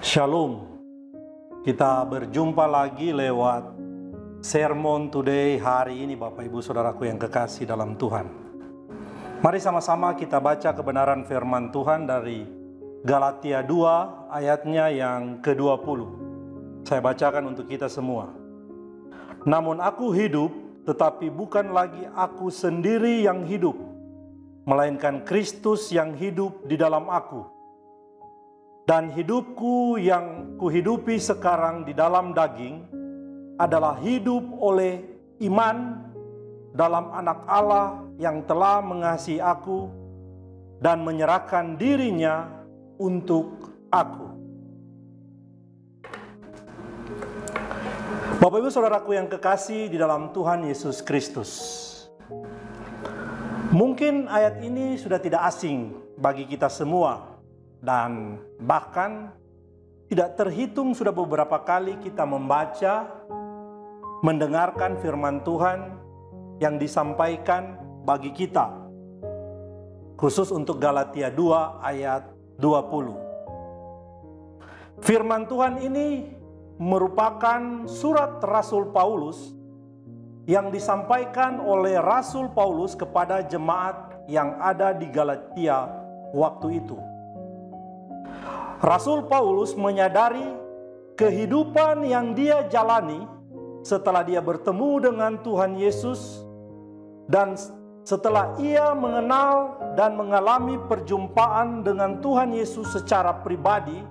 Shalom, kita berjumpa lagi lewat Sermon Today hari ini Bapak Ibu Saudaraku yang kekasih dalam Tuhan. Mari sama-sama kita baca kebenaran firman Tuhan dari Galatia 2 ayatnya yang ke-20. Saya bacakan untuk kita semua. Namun aku hidup, tetapi bukan lagi aku sendiri yang hidup, melainkan Kristus yang hidup di dalam aku. Dan hidupku yang kuhidupi sekarang di dalam daging adalah hidup oleh iman dalam Anak Allah yang telah mengasihi aku dan menyerahkan dirinya untuk aku. Bapak Ibu Saudaraku yang kekasih di dalam Tuhan Yesus Kristus. Mungkin ayat ini sudah tidak asing bagi kita semua. Dan bahkan tidak terhitung sudah beberapa kali kita membaca, mendengarkan firman Tuhan yang disampaikan bagi kita. Khusus untuk Galatia 2 ayat 20. Firman Tuhan ini merupakan surat Rasul Paulus yang disampaikan oleh Rasul Paulus kepada jemaat yang ada di Galatia waktu itu. Rasul Paulus menyadari kehidupan yang dia jalani setelah dia bertemu dengan Tuhan Yesus dan setelah ia mengenal dan mengalami perjumpaan dengan Tuhan Yesus secara pribadi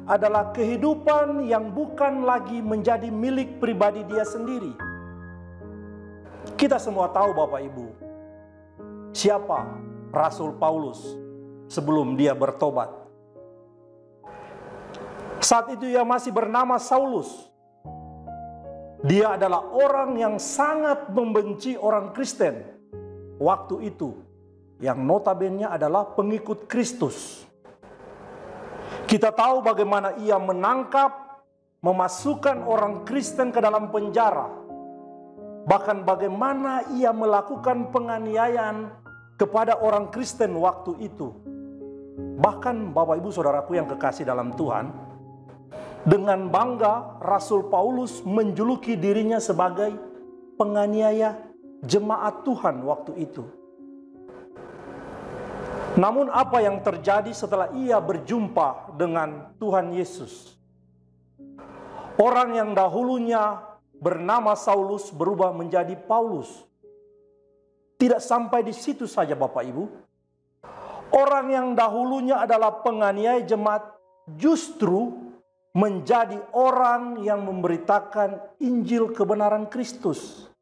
adalah kehidupan yang bukan lagi menjadi milik pribadi dia sendiri. Kita semua tahu Bapak Ibu, siapa Rasul Paulus sebelum dia bertobat. Saat itu ia masih bernama Saulus. Dia adalah orang yang sangat membenci orang Kristen waktu itu, yang notabene adalah pengikut Kristus. Kita tahu bagaimana ia menangkap, memasukkan orang Kristen ke dalam penjara. Bahkan bagaimana ia melakukan penganiayaan kepada orang Kristen waktu itu. Bahkan Bapak Ibu Saudaraku yang kekasih dalam Tuhan, dengan bangga Rasul Paulus menjuluki dirinya sebagai penganiaya jemaat Tuhan waktu itu. Namun apa yang terjadi setelah ia berjumpa dengan Tuhan Yesus? Orang yang dahulunya bernama Saulus berubah menjadi Paulus. Tidak sampai di situ saja Bapak Ibu. Orang yang dahulunya adalah penganiaya jemaat justru menjadi orang yang memberitakan Injil kebenaran Kristus.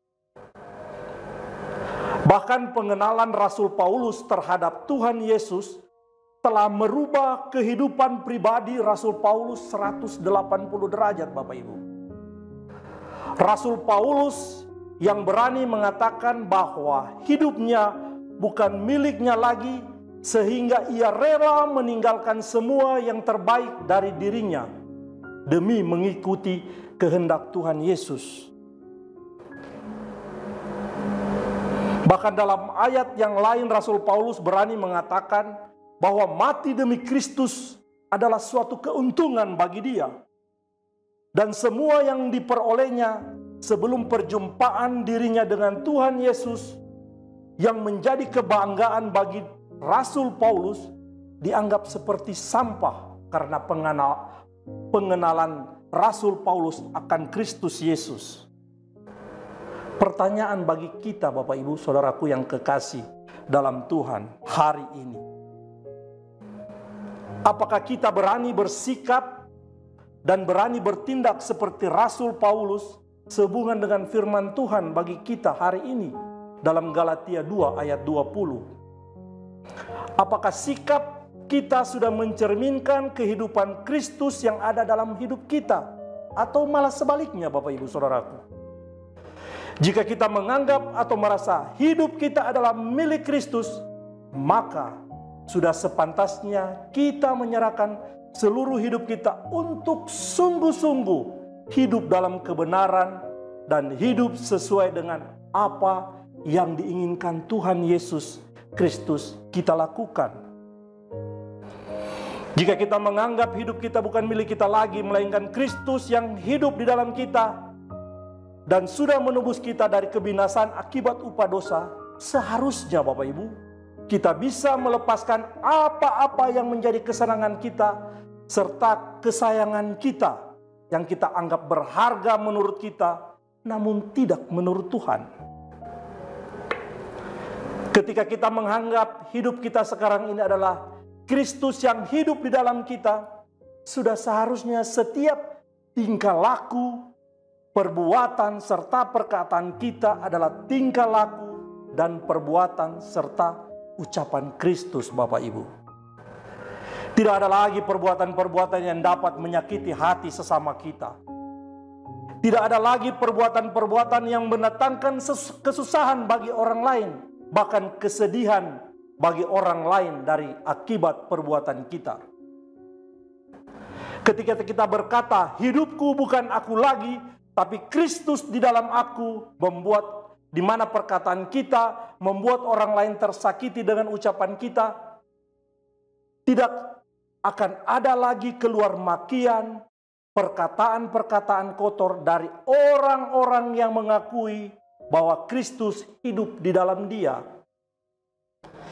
Bahkan pengenalan Rasul Paulus terhadap Tuhan Yesus telah merubah kehidupan pribadi Rasul Paulus 180 derajat Bapak Ibu. Rasul Paulus yang berani mengatakan bahwa hidupnya bukan miliknya lagi, sehingga ia rela meninggalkan semua yang terbaik dari dirinya demi mengikuti kehendak Tuhan Yesus. Bahkan dalam ayat yang lain Rasul Paulus berani mengatakan bahwa mati demi Kristus adalah suatu keuntungan bagi dia. Dan semua yang diperolehnya sebelum perjumpaan dirinya dengan Tuhan Yesus yang menjadi kebanggaan bagi Rasul Paulus dianggap seperti sampah karena pengenalan Rasul Paulus akan Kristus Yesus. Pertanyaan bagi kita Bapak Ibu Saudaraku yang kekasih dalam Tuhan hari ini. Apakah kita berani bersikap dan berani bertindak seperti Rasul Paulus sehubungan dengan firman Tuhan bagi kita hari ini dalam Galatia 2 ayat 20? Apakah sikap kita sudah mencerminkan kehidupan Kristus yang ada dalam hidup kita? Atau malah sebaliknya Bapak Ibu Saudaraku? Jika kita menganggap atau merasa hidup kita adalah milik Kristus, maka sudah sepantasnya kita menyerahkan seluruh hidup kita untuk sungguh-sungguh hidup dalam kebenaran dan hidup sesuai dengan apa yang diinginkan Tuhan Yesus Kristus kita lakukan. Jika kita menganggap hidup kita bukan milik kita lagi, melainkan Kristus yang hidup di dalam kita dan sudah menebus kita dari kebinasaan akibat upah dosa, seharusnya Bapak Ibu, kita bisa melepaskan apa-apa yang menjadi kesenangan kita serta kesayangan kita yang kita anggap berharga menurut kita, namun tidak menurut Tuhan. Ketika kita menganggap hidup kita sekarang ini adalah Kristus yang hidup di dalam kita, sudah seharusnya setiap tingkah laku, perbuatan, serta perkataan kita adalah tingkah laku dan perbuatan serta ucapan Kristus, Bapak Ibu. Tidak ada lagi perbuatan-perbuatan yang dapat menyakiti hati sesama kita. Tidak ada lagi perbuatan-perbuatan yang mendatangkan kesusahan bagi orang lain, bahkan kesedihan bagi orang lain dari akibat perbuatan kita. Ketika kita berkata, hidupku bukan aku lagi, tapi Kristus di dalam aku, membuat di mana perkataan kita membuat orang lain tersakiti dengan ucapan kita, tidak akan ada lagi keluar makian, perkataan-perkataan kotor dari orang-orang yang mengakui bahwa Kristus hidup di dalam dia.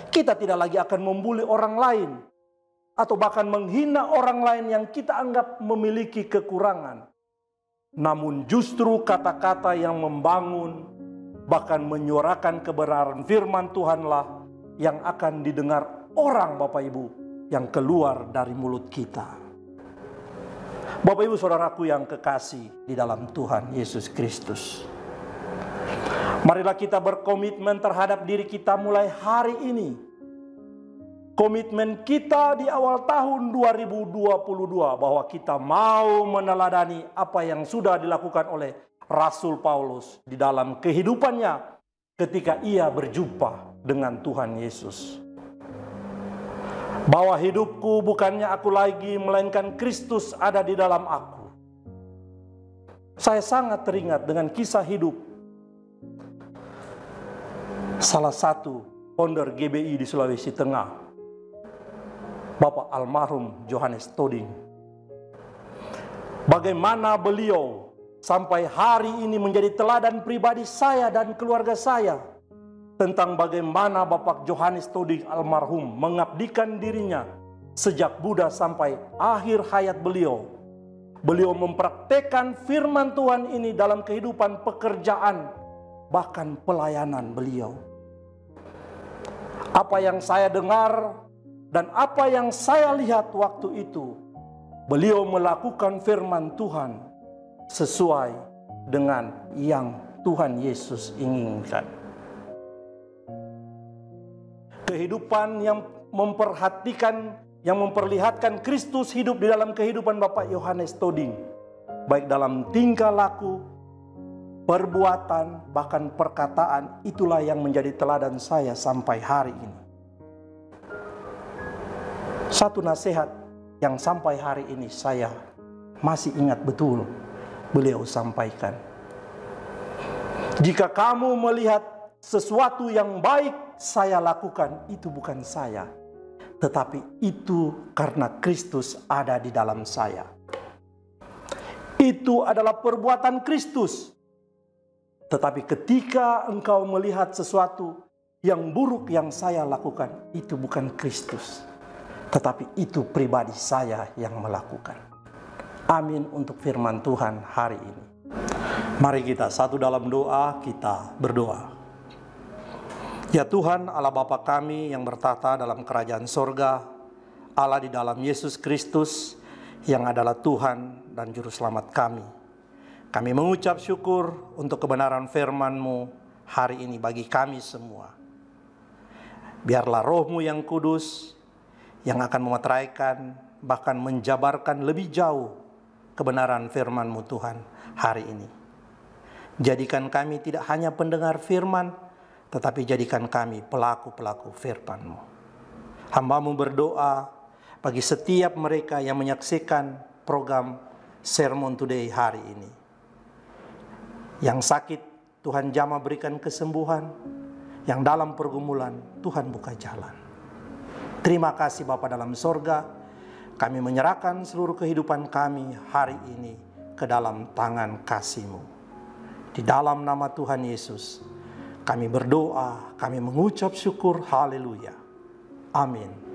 Kita tidak lagi akan membuli orang lain atau bahkan menghina orang lain yang kita anggap memiliki kekurangan. Namun justru kata-kata yang membangun, bahkan menyuarakan kebenaran firman Tuhanlah yang akan didengar orang, Bapak Ibu, yang keluar dari mulut kita. Bapak Ibu saudaraku yang kekasih di dalam Tuhan Yesus Kristus, marilah kita berkomitmen terhadap diri kita mulai hari ini. Komitmen kita di awal tahun 2022 bahwa kita mau meneladani apa yang sudah dilakukan oleh Rasul Paulus di dalam kehidupannya ketika ia berjumpa dengan Tuhan Yesus. Bahwa hidupku bukannya aku lagi, melainkan Kristus ada di dalam aku. Saya sangat teringat dengan kisah hidup salah satu founder GBI di Sulawesi Tengah, Bapak almarhum Johannes Toding. Bagaimana beliau sampai hari ini menjadi teladan pribadi saya dan keluarga saya, tentang bagaimana Bapak Johannes Toding almarhum mengabdikan dirinya sejak muda sampai akhir hayat beliau. Beliau mempraktekkan firman Tuhan ini dalam kehidupan pekerjaan, bahkan pelayanan beliau. Apa yang saya dengar dan apa yang saya lihat waktu itu, beliau melakukan firman Tuhan sesuai dengan yang Tuhan Yesus inginkan. Kehidupan yang memperlihatkan Kristus hidup di dalam kehidupan Bapak Johannes Toding, baik dalam tingkah laku, perbuatan, bahkan perkataan, itulah yang menjadi teladan saya sampai hari ini. Satu nasihat yang sampai hari ini saya masih ingat betul beliau sampaikan. Jika kamu melihat sesuatu yang baik saya lakukan, itu bukan saya, tetapi itu karena Kristus ada di dalam saya. Itu adalah perbuatan Kristus. Tetapi ketika engkau melihat sesuatu yang buruk yang saya lakukan, itu bukan Kristus, tetapi itu pribadi saya yang melakukan. Amin untuk firman Tuhan hari ini. Mari kita satu dalam doa, kita berdoa. Ya Tuhan, Allah Bapa kami yang bertata dalam kerajaan sorga, Allah di dalam Yesus Kristus yang adalah Tuhan dan Juru Selamat kami. Kami mengucap syukur untuk kebenaran firman-Mu hari ini bagi kami semua. Biarlah Roh-Mu yang kudus yang akan memeteraikan, bahkan menjabarkan lebih jauh kebenaran firman-Mu Tuhan hari ini. Jadikan kami tidak hanya pendengar firman, tetapi jadikan kami pelaku-pelaku firman-Mu. Hamba-Mu berdoa bagi setiap mereka yang menyaksikan program Sermon Today hari ini. Yang sakit, Tuhan jamah berikan kesembuhan. Yang dalam pergumulan, Tuhan buka jalan. Terima kasih Bapa dalam sorga. Kami menyerahkan seluruh kehidupan kami hari ini ke dalam tangan kasih-Mu. Di dalam nama Tuhan Yesus, kami berdoa, kami mengucap syukur, haleluya. Amin.